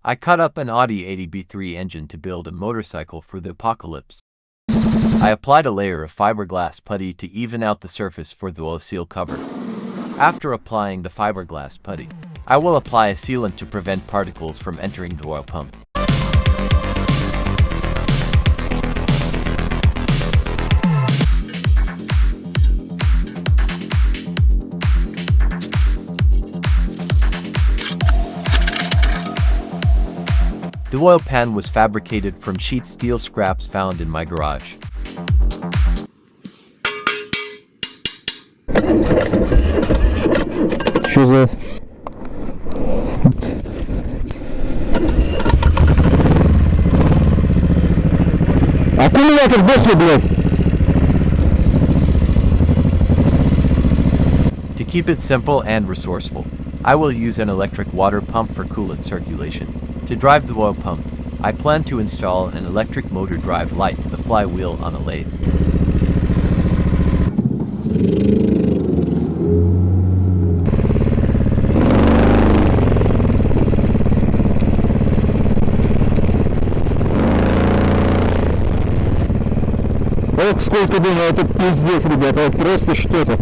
I cut up an Audi 80B3 engine to build a motorcycle for the apocalypse. I applied a layer of fiberglass putty to even out the surface for the oil seal cover. After applying the fiberglass putty, I will apply a sealant to prevent particles from entering the oil pump. The oil pan was fabricated from sheet steel scraps found in my garage. Что за... Аккумулятор бахнул, блядь! To keep it simple and resourceful, I will use an electric water pump for coolant circulation. To drive the oil pump, I plan to install an electric motor drive light with a flywheel on a lathe. Ох, сколько дыма, это пиздец, ребята, это просто что-то.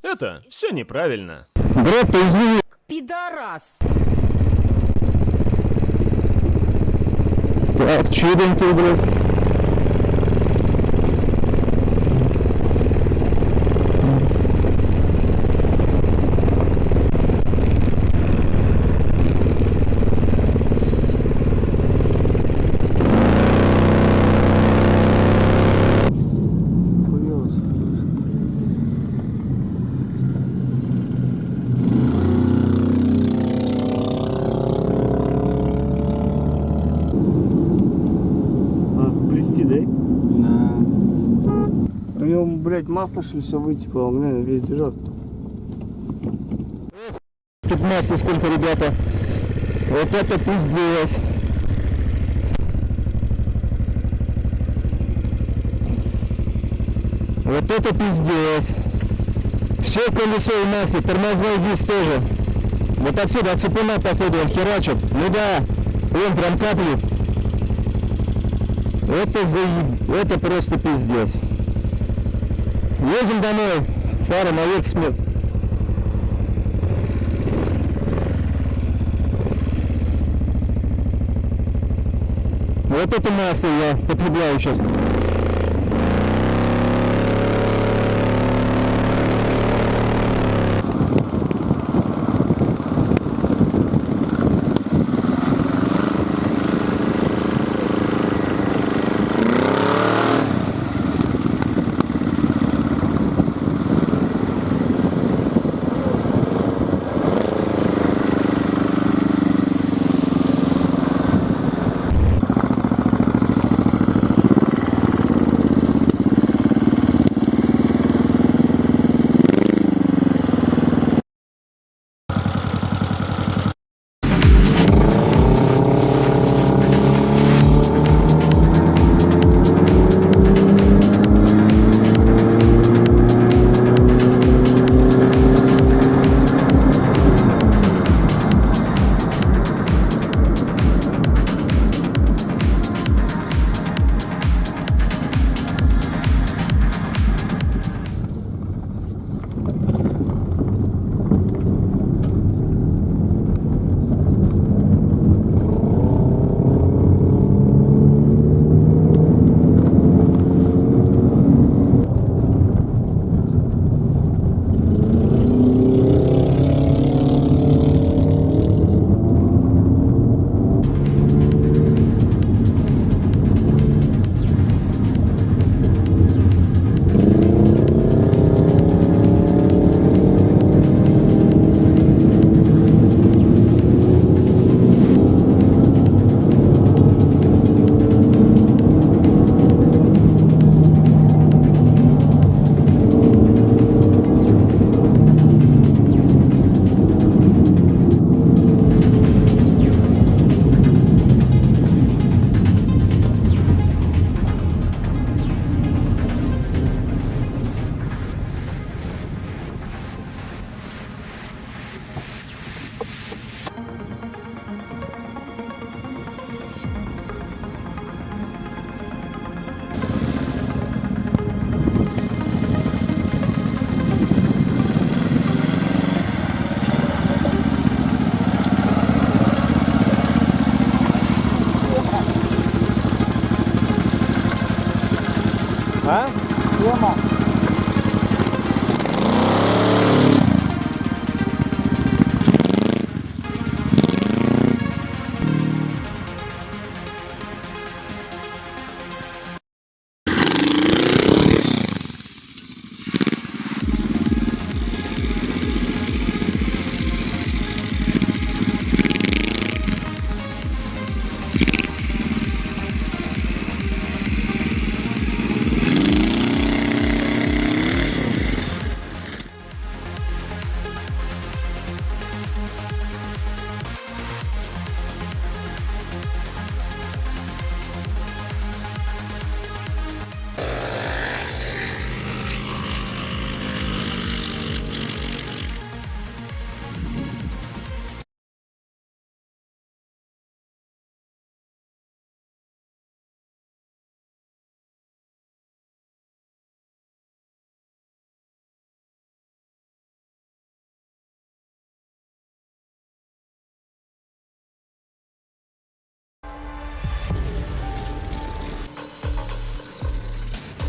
Это все неправильно. Брат, ты извини. Пидорас! Так, чуденький, блядь. У него, блядь, масло, что ли, все вытекло, у меня весь движок. Тут масло сколько, ребята. Вот это пиздец. Вот это пиздец. Все колесо в масле, тормозной диск тоже. Вот отсюда, от цепуна, походу, он херачит. Ну да, он прям капли. Это просто пиздец. Едем домой. Фара на век смерть. Вот это масло я потребляю сейчас. А?